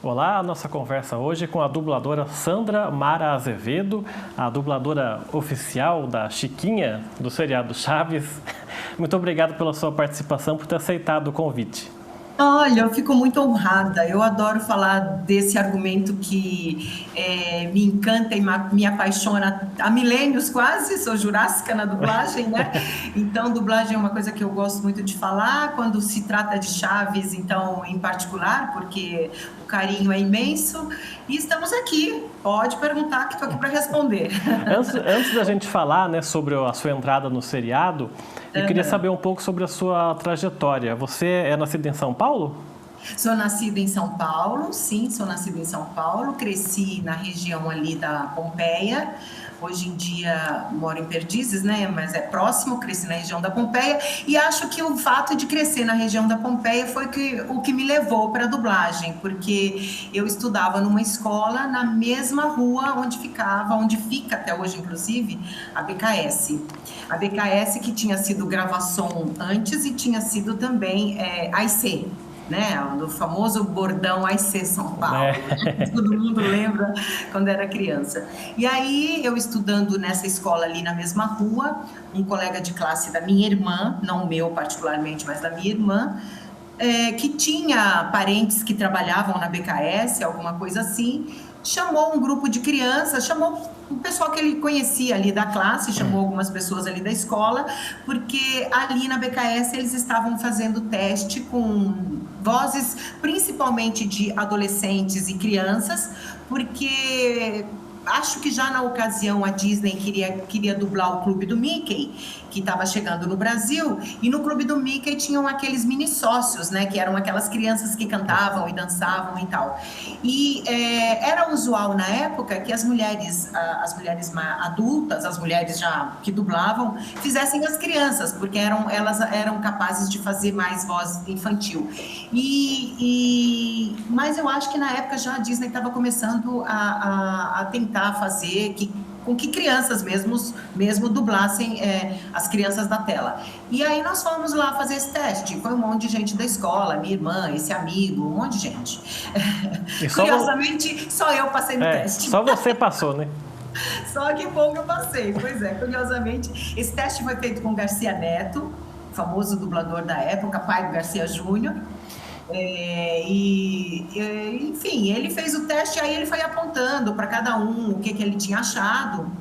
Olá, a nossa conversa hoje é com a dubladora Sandra Mara Azevedo, a dubladora oficial da Chiquinha do seriado Chaves. Muito obrigado pela sua participação, por ter aceitado o convite. Olha, eu fico muito honrada. Eu adoro falar desse argumento que me encanta e me apaixona há milênios quase. Sou jurássica na dublagem, né? Então, dublagem é uma coisa que eu gosto muito de falar. Quando se trata de Chaves, então, em particular, porque o carinho é imenso. E estamos aqui. Pode perguntar que estou aqui para responder. Antes da gente falar, né, sobre a sua entrada no seriado, eu queria saber um pouco sobre a sua trajetória. Você é nascida em São Paulo? Sou nascida em São Paulo, sim, sou nascida em São Paulo, cresci na região ali da Pompeia, hoje em dia moro em Perdizes, né, mas é próximo, cresci na região da Pompeia, e acho que o fato de crescer na região da Pompeia foi o que me levou para a dublagem, porque eu estudava numa escola na mesma rua onde fica até hoje, inclusive, a BKS. A BKS que tinha sido Gravação antes e tinha sido também AIC, né? Do famoso bordão AIC São Paulo. Todo mundo lembra quando era criança. E aí, eu estudando nessa escola ali na mesma rua, um colega de classe da minha irmã, não meu particularmente, mas da minha irmã, que tinha parentes que trabalhavam na BKS, alguma coisa assim, chamou um grupo de crianças, chamou o pessoal que ele conhecia ali da classe, chamou algumas pessoas ali da escola, porque ali na BKS eles estavam fazendo teste com vozes principalmente de adolescentes e crianças, porque acho que já na ocasião a Disney queria dublar o Clube do Mickey, que estava chegando no Brasil, e no Clube do Mickey tinham aqueles mini sócios, né, que eram aquelas crianças que cantavam e dançavam e tal. E era usual na época que as mulheres adultas, as mulheres já que dublavam, fizessem as crianças, porque elas eram capazes de fazer mais voz infantil. Mas eu acho que na época já a Disney estava começando a tentar fazer com que crianças mesmo dublassem as crianças da tela. E aí nós fomos lá fazer esse teste. Foi um monte de gente da escola, minha irmã, esse amigo, um monte de gente. Curiosamente, só eu passei no teste. Só você passou, né? Só que bom que eu passei. Pois é, curiosamente, esse teste foi feito com o Garcia Neto, famoso dublador da época, pai do Garcia Júnior. Enfim, ele fez o teste, aí ele foi apontando para cada um o que ele tinha achado.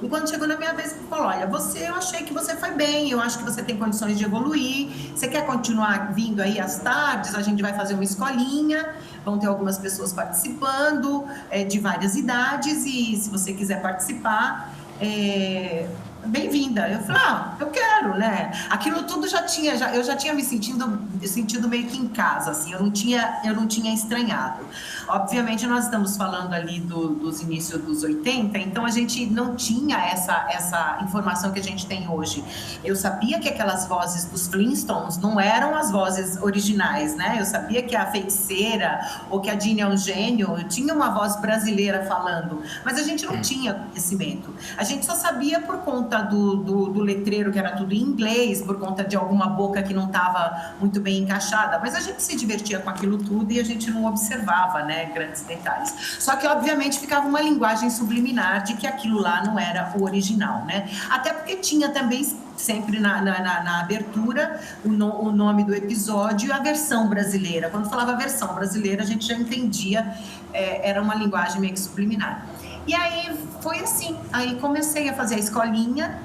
E quando chegou na minha vez, ele falou: olha, eu achei que você foi bem, eu acho que você tem condições de evoluir, você quer continuar vindo aí às tardes, a gente vai fazer uma escolinha, vão ter algumas pessoas participando, de várias idades, e se você quiser participar, bem-vinda. Eu falei, eu quero, né? Aquilo tudo eu já tinha me sentido meio que em casa, assim, eu não tinha estranhado. Obviamente, nós estamos falando ali dos inícios dos 80, então a gente não tinha essa informação que a gente tem hoje. Eu sabia que aquelas vozes dos Flintstones não eram as vozes originais, né? Eu sabia que a Feiticeira ou que a Dini é um gênio tinha uma voz brasileira falando, mas a gente não tinha conhecimento. A gente só sabia por conta do letreiro, que era tudo em inglês, por conta de alguma boca que não estava muito bem encaixada, mas a gente se divertia com aquilo tudo e a gente não observava, né, grandes detalhes. Só que, obviamente, ficava uma linguagem subliminar de que aquilo lá não era o original, né? Até porque tinha também sempre na abertura o nome do episódio e a versão brasileira. Quando falava versão brasileira, a gente já entendia, era uma linguagem meio que subliminar. E aí foi assim, aí comecei a fazer a escolinha,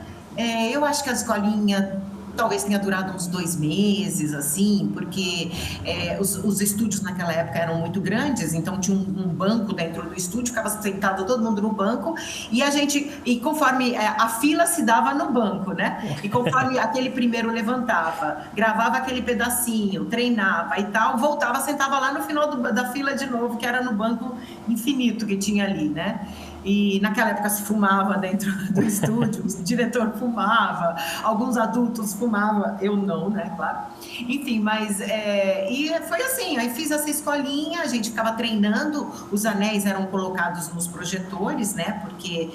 eu acho que a escolinha talvez tenha durado uns 2 meses, assim, porque os estúdios naquela época eram muito grandes, então tinha um banco dentro do estúdio, ficava sentado todo mundo no banco, e conforme a fila se dava no banco, né? E conforme aquele primeiro levantava, gravava aquele pedacinho, treinava e tal, voltava, sentava lá no final da fila de novo, que era no banco infinito que tinha ali, né? e naquela época se fumava dentro do estúdio, o diretor fumava, alguns adultos fumavam, eu não, né, claro. Enfim, mas e foi assim, aí fiz essa escolinha, a gente ficava treinando, os anéis eram colocados nos projetores, né, porque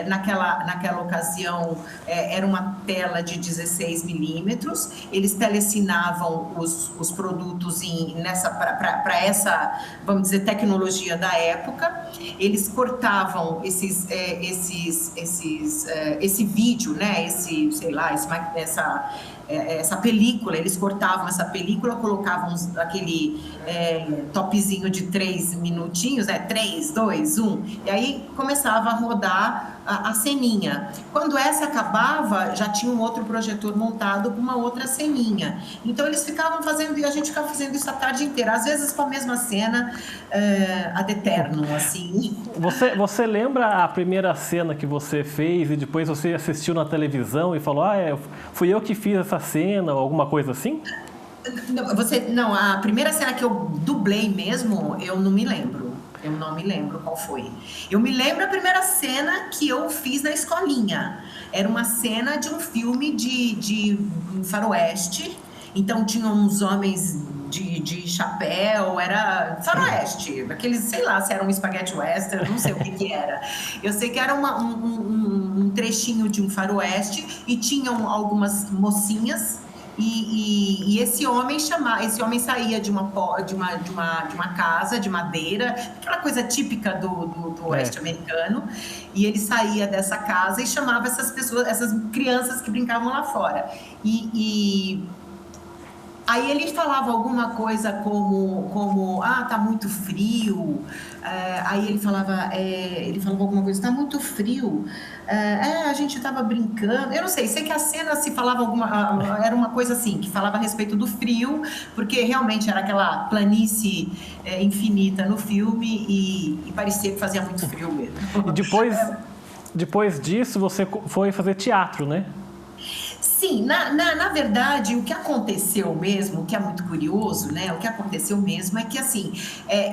naquela ocasião era uma tela de 16 milímetros, eles telecinavam os produtos para essa, vamos dizer, tecnologia da época, eles cortavam esse vídeo, né, sei lá, essa película, eles cortavam essa película, colocavam aquele topzinho de 3 minutinhos, 3, 2, 1, e aí começava a rodar a ceninha. Quando essa acabava, já tinha um outro projetor montado com uma outra ceninha. Então eles ficavam fazendo, e a gente ficava fazendo isso a tarde inteira, às vezes com a mesma cena, ad eternum, assim. Você lembra a primeira cena que você fez e depois você assistiu na televisão e falou, fui eu que fiz essa cena, ou alguma coisa assim? Não, a primeira cena que eu dublei mesmo, eu não me lembro. Eu não me lembro qual foi. Eu me lembro a primeira cena que eu fiz na escolinha. Era uma cena de um filme de faroeste. Então, tinham uns homens de chapéu, era faroeste. Aqueles, sei lá, se era um spaghetti western, não sei o que era. Eu sei que era um trechinho de um faroeste e tinham algumas mocinhas. E esse homem saía de uma casa de madeira, aquela coisa típica do oeste americano, e ele saía dessa casa e chamava essas pessoas, essas crianças que brincavam lá fora. Aí ele falava alguma coisa como tá muito frio. Aí ele falava alguma coisa, tá muito frio. A gente tava brincando. Eu não sei que a cena se falava era uma coisa assim, que falava a respeito do frio, porque realmente era aquela planície infinita no filme e parecia que fazia muito frio mesmo. E depois disso você foi fazer teatro, né? Sim, na verdade, o que aconteceu mesmo, o que é muito curioso, né? O que aconteceu mesmo é que, assim,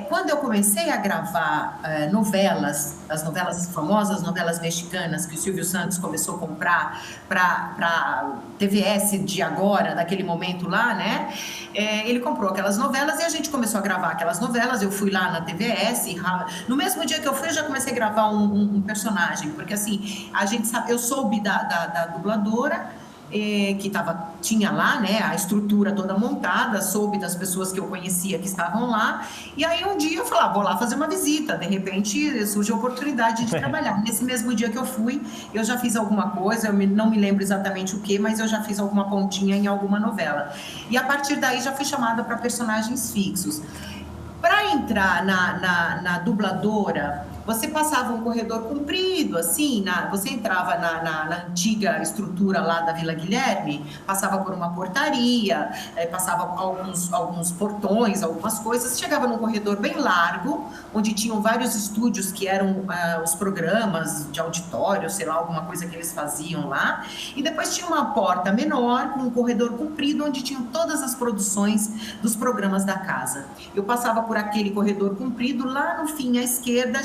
quando eu comecei a gravar novelas, as novelas famosas, novelas mexicanas, que o Silvio Santos começou a comprar para TVS de agora, daquele momento lá, né? Ele comprou aquelas novelas e a gente começou a gravar aquelas novelas. Eu fui lá na TVS, no mesmo dia que eu fui, eu já comecei a gravar um personagem, porque, assim, eu soube da dubladora, que tinha lá, né, a estrutura toda montada, soube das pessoas que eu conhecia que estavam lá, e aí um dia eu falei, vou lá fazer uma visita, de repente surge a oportunidade de trabalhar. Nesse mesmo dia que eu fui, eu já fiz alguma coisa, não me lembro exatamente o que, mas eu já fiz alguma pontinha em alguma novela. E a partir daí já fui chamada para personagens fixos. Para entrar na dubladora, você passava um corredor comprido, assim, você entrava na antiga estrutura lá da Vila Guilherme, passava por uma portaria, passava alguns portões, algumas coisas, chegava num corredor bem largo, onde tinham vários estúdios que eram os programas de auditório, sei lá, alguma coisa que eles faziam lá, e depois tinha uma porta menor, com um corredor comprido, onde tinham todas as produções dos programas da casa. Eu passava por aquele corredor comprido, lá no fim, à esquerda,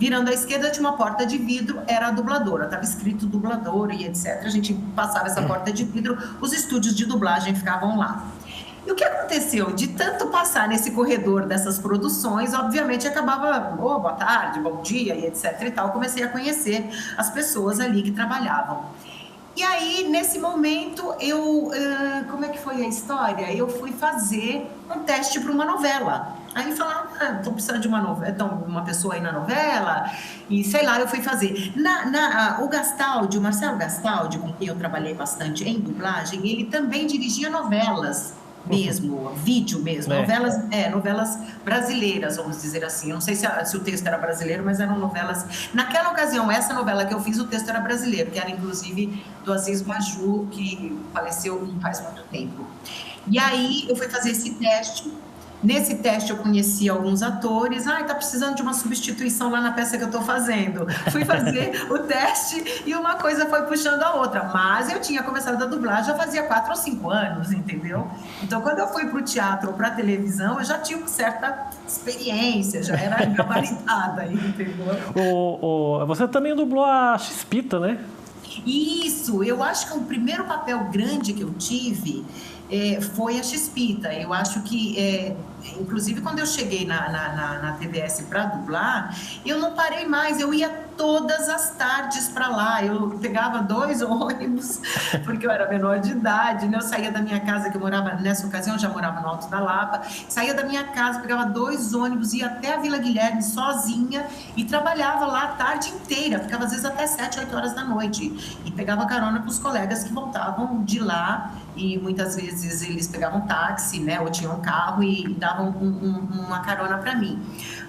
virando à esquerda tinha uma porta de vidro, era a dubladora, estava escrito dubladora e etc. A gente passava essa porta de vidro, os estúdios de dublagem ficavam lá. E o que aconteceu? De tanto passar nesse corredor dessas produções, obviamente acabava, boa tarde, bom dia e etc. e tal, comecei a conhecer as pessoas ali que trabalhavam. E aí, nesse momento, como é que foi a história? Eu fui fazer um teste para uma novela. Aí falaram, estou precisando de uma novela, então, uma pessoa aí na novela, e sei lá, eu fui fazer. O Marcelo Gastaldi, com quem eu trabalhei bastante em dublagem, ele também dirigia novelas mesmo, vídeo mesmo, novelas brasileiras, vamos dizer assim. Eu não sei se o texto era brasileiro, mas eram novelas. Naquela ocasião, essa novela que eu fiz, o texto era brasileiro, que era inclusive do Aziz Maju, que faleceu não faz muito tempo. E aí eu fui fazer esse teste Nesse teste eu conheci alguns atores. Tá precisando de uma substituição lá na peça que eu estou fazendo. Fui fazer o teste e uma coisa foi puxando a outra. Mas eu tinha começado a dublar já fazia 4 ou 5 anos, entendeu? Então, quando eu fui para o teatro ou para a televisão, eu já tinha uma certa experiência, já era gabaritada, entendeu? Você também dublou a Chispita, né? Isso, eu acho que o primeiro papel grande que eu tive foi a Chispita. Eu acho que, inclusive, quando eu cheguei na TVS para dublar, eu não parei mais, eu ia todas as tardes para lá. Eu pegava 2 ônibus, porque eu era menor de idade, né? Eu saía da minha casa, que eu morava, nessa ocasião, eu já morava no Alto da Lapa, saía da minha casa, pegava 2 ônibus, ia até a Vila Guilherme sozinha e trabalhava lá a tarde inteira, ficava às vezes até 7, 8 horas da noite, e pegava carona com os colegas que voltavam de lá, e muitas vezes eles pegavam táxi, né, ou tinham um carro e davam uma carona para mim.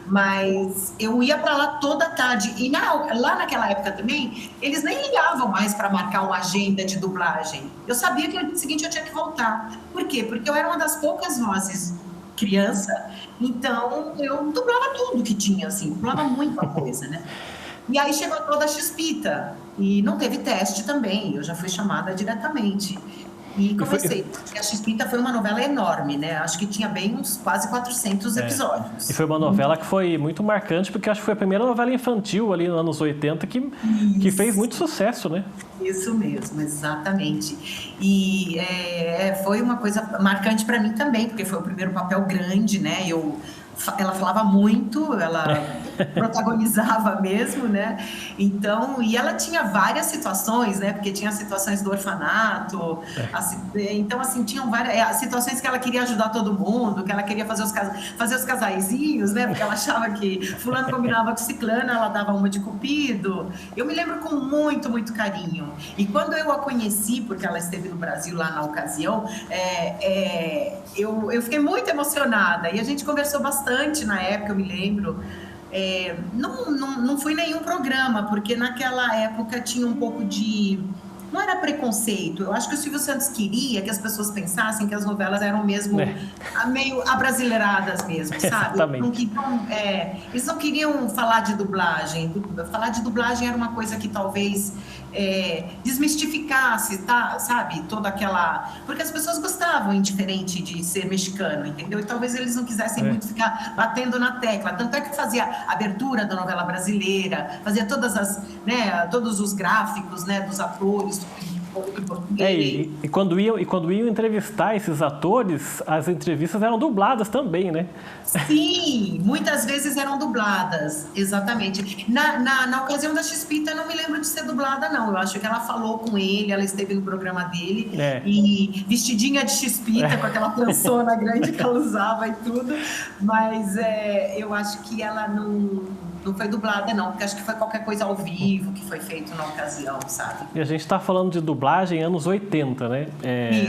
Mas eu ia para lá toda tarde. E lá naquela época também, eles nem ligavam mais para marcar uma agenda de dublagem. Eu sabia que no dia seguinte eu tinha que voltar. Por quê? Porque eu era uma das poucas vozes criança, então eu dublava tudo que tinha, assim, dublava muita coisa, né? E aí chegou toda a Chispita, e não teve teste também, eu já fui chamada diretamente. E comecei. A Chispita foi uma novela enorme, né? Acho que tinha bem uns quase 400 episódios. E foi uma novela que foi muito marcante, porque acho que foi a primeira novela infantil ali nos anos 80 que fez muito sucesso, né? Isso mesmo, exatamente. E foi uma coisa marcante para mim também, porque foi o primeiro papel grande, né? Ela falava muito, ela protagonizava mesmo, né? Então, e ela tinha várias situações, né? Porque tinha situações do orfanato, então, assim, tinham várias situações que ela queria ajudar todo mundo, que ela queria fazer os casaizinhos, né? Porque ela achava que fulano combinava com ciclano, ela dava uma de cupido. Eu me lembro com muito, muito carinho. E quando eu a conheci, porque ela esteve no Brasil lá na ocasião, eu fiquei muito emocionada, e a gente conversou bastante na época, eu me lembro. Não fui nenhum programa, porque naquela época tinha um pouco de... Não era preconceito, eu acho que o Silvio Santos queria que as pessoas pensassem que as novelas eram mesmo meio abrasileiradas mesmo, sabe? Eles não queriam falar de dublagem. Falar de dublagem era uma coisa que talvez desmistificasse, tá? Sabe? Toda aquela... Porque as pessoas gostavam, indiferente de ser mexicano, entendeu? E talvez eles não quisessem muito ficar batendo na tecla. Tanto é que fazia a abertura da novela brasileira, fazia todos os gráficos, né, dos atores. E quando iam entrevistar esses atores, as entrevistas eram dubladas também, né? Sim, muitas vezes eram dubladas, exatamente. Na ocasião da Chispita, eu não me lembro de ser dublada, não. Eu acho que ela falou com ele, ela esteve no programa dele, e vestidinha de Chispita, com aquela trançona grande que ela usava e tudo, mas eu acho que ela não foi dublada, não, porque acho que foi qualquer coisa ao vivo que foi feito na ocasião, sabe? E a gente está falando de dublagem anos 80, né?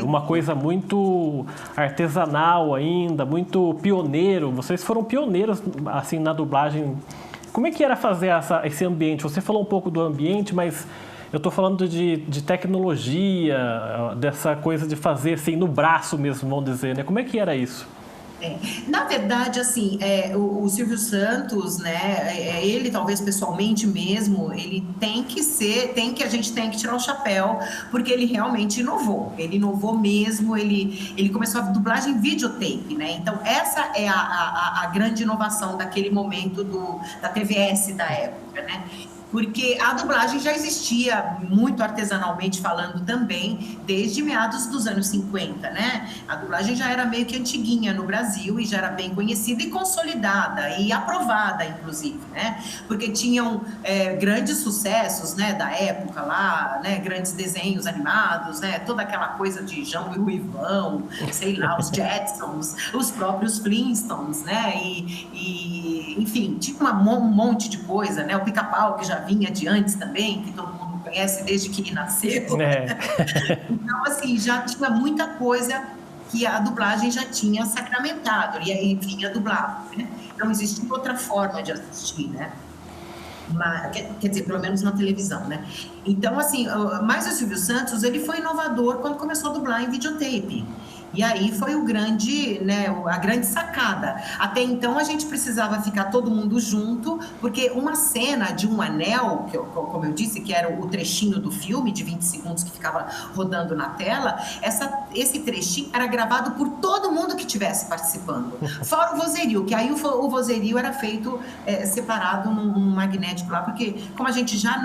Uma coisa muito artesanal ainda, muito pioneiro. Vocês foram pioneiros, assim, na dublagem. Como é que era fazer esse ambiente? Você falou um pouco do ambiente, mas eu estou falando de tecnologia, dessa coisa de fazer, assim, no braço mesmo, vamos dizer, né? Como é que era isso? Na verdade, assim, o Silvio Santos, né, ele talvez pessoalmente mesmo, ele a gente tem que tirar o chapéu, porque ele realmente inovou, mesmo, ele começou a dublagem videotape, né, então essa é a grande inovação daquele momento da TVS da época, né. Porque a dublagem já existia muito artesanalmente falando também desde meados dos anos 50, né? A dublagem já era meio que antiguinha no Brasil e já era bem conhecida e consolidada e aprovada, inclusive, né? Porque tinham grandes sucessos, né, da época lá, né, grandes desenhos animados, né, toda aquela coisa de João e o Ivão, sei lá, os Jetsons, os próprios Flintstones, né? E enfim, tinha um monte de coisa, né? O Pica-Pau, que já vinha de antes também, que todo mundo conhece desde que ele nasceu. Então, assim, já tinha muita coisa que a dublagem já tinha sacramentado, e aí vinha dublado, né? Não existia outra forma de assistir, né? Quer dizer, pelo menos na televisão, né? Então, assim, mas o Silvio Santos, ele foi inovador quando começou a dublar em videotape. E aí foi o grande, né, a grande sacada. Até então a gente precisava ficar todo mundo junto, porque uma cena de um anel, como eu disse, que era o trechinho do filme de 20 segundos que ficava rodando na tela, esse trechinho era gravado por todo mundo que estivesse participando. Fora o vozerio, que aí o vozerio era feito separado num magnético lá, porque como a gente já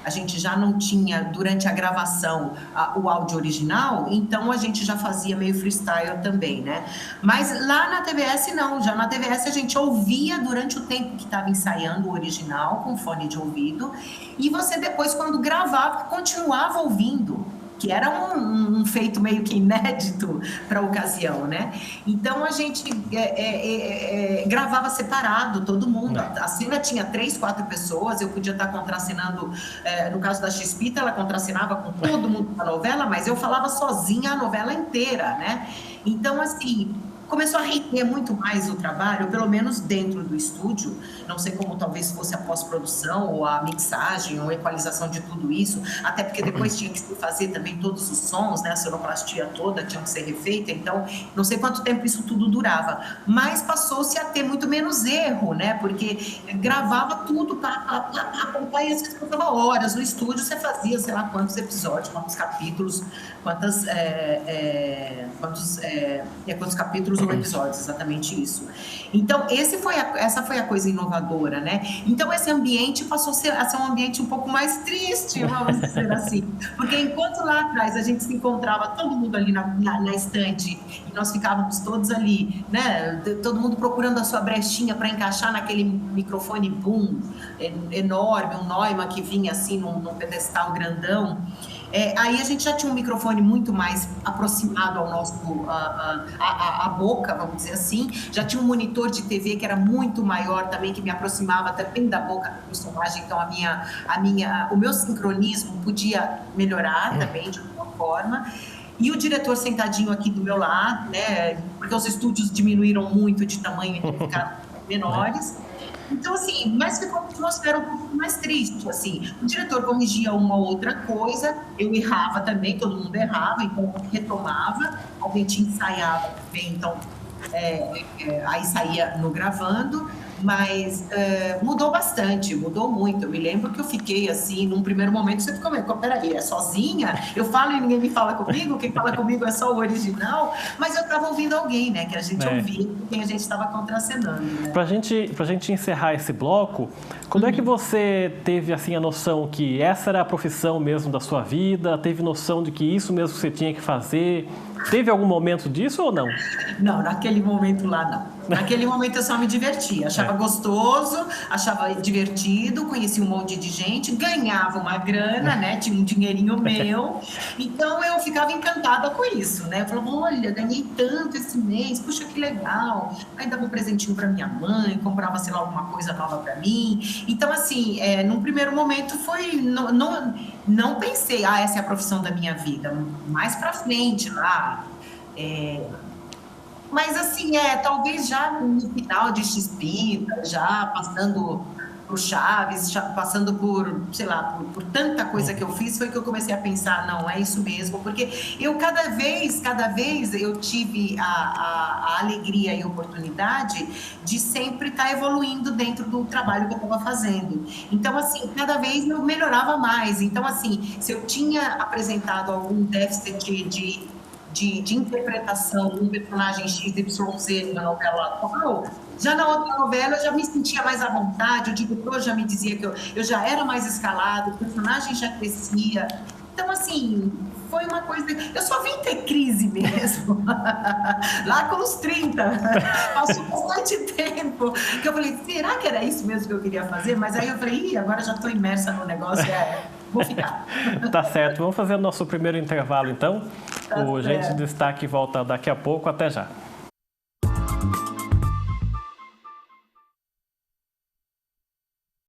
a gente já não tinha, durante a gravação, o áudio original, então a gente já fazia meio freestyle também, né? Mas lá na TVS não, já na TVS a gente ouvia durante o tempo que estava ensaiando o original, com fone de ouvido, e você depois, quando gravava, continuava ouvindo, que era um feito meio que inédito para a ocasião, né? Então a gente gravava separado, todo mundo. A cena tinha 3, 4 pessoas, eu podia estar contracenando, no caso da Chispita, ela contracenava com todo mundo da novela, mas eu falava sozinha a novela inteira, né? Então, assim, começou a render muito mais o trabalho, pelo menos dentro do estúdio. Não sei como talvez fosse a pós-produção ou a mixagem ou a equalização de tudo isso, até porque depois tinha que se fazer também todos os sons, né? A sonoplastia toda tinha que ser refeita, então não sei quanto tempo isso tudo durava, mas passou-se a ter muito menos erro, né? Porque gravava tudo para acompanhar, e às vezes passava horas no estúdio, você fazia sei lá quantos episódios, quantos capítulos, quantos capítulos ou episódios, exatamente isso. Então, essa foi a coisa inovadora, né? Então, esse ambiente passou a ser um ambiente um pouco mais triste, vamos dizer assim. Porque enquanto lá atrás a gente se encontrava todo mundo ali na estante e nós ficávamos todos ali, né? Todo mundo procurando a sua brechinha para encaixar naquele microfone boom enorme, um Neumann que vinha assim num pedestal grandão. Aí a gente já tinha um microfone muito mais aproximado ao nosso, a boca, vamos dizer assim. Já tinha um monitor de TV que era muito maior também, que me aproximava também da boca do personagem. Então o meu sincronismo podia melhorar também de alguma forma. E o diretor sentadinho aqui do meu lado, né? Porque os estúdios diminuíram muito de tamanho e ficaram menores. Então, assim, mas ficou uma atmosfera um pouco mais triste, assim. O diretor corrigia uma ou outra coisa, eu errava também, todo mundo errava, então retomava, a gente ensaiava também, então aí saía no gravando, mas mudou bastante, mudou muito. Eu me lembro que eu fiquei assim, num primeiro momento, você ficou meio, peraí, é sozinha? Eu falo e ninguém me fala comigo, quem fala comigo é só o original, mas eu estava ouvindo alguém, né, que a gente ouvia, quem a gente estava contracenando, né? Pra gente encerrar esse bloco, quando é que você teve assim a noção que essa era a profissão mesmo da sua vida, teve noção de que isso mesmo que você tinha que fazer? Teve algum momento disso ou não? Não, naquele momento lá não. Naquele momento eu só me divertia, achava gostoso, achava divertido, conhecia um monte de gente, ganhava uma grana, né? Tinha um dinheirinho meu, então eu ficava encantada com isso, né? Eu falava, olha, ganhei tanto esse mês, puxa que legal, aí dava um presentinho para minha mãe, comprava, sei lá, alguma coisa nova para mim. Então, assim, num primeiro momento foi, não pensei, essa é a profissão da minha vida, mais para frente lá. Mas assim, talvez já no final de Chispita, já passando por Chaves, já passando por, sei lá, por tanta coisa que eu fiz, foi que eu comecei a pensar, não, é isso mesmo, porque eu cada vez eu tive a alegria e a oportunidade de sempre estar evoluindo dentro do trabalho que eu estava fazendo. Então, assim, cada vez eu melhorava mais. Então, assim, se eu tinha apresentado algum déficit de interpretação de um personagem XYZ na novela atual, já na outra novela eu já me sentia mais à vontade, o diretor já me dizia que eu já era mais escalado, o personagem já crescia. Então, assim, foi uma coisa... Eu só vim ter crise mesmo, lá com os 30, passou bastante tempo, que eu falei, será que era isso mesmo que eu queria fazer? Mas aí eu falei, agora já estou imersa no negócio, vou ficar. Tá certo, vamos fazer o nosso primeiro intervalo então. Tá o Gente de Destaque volta daqui a pouco, até já.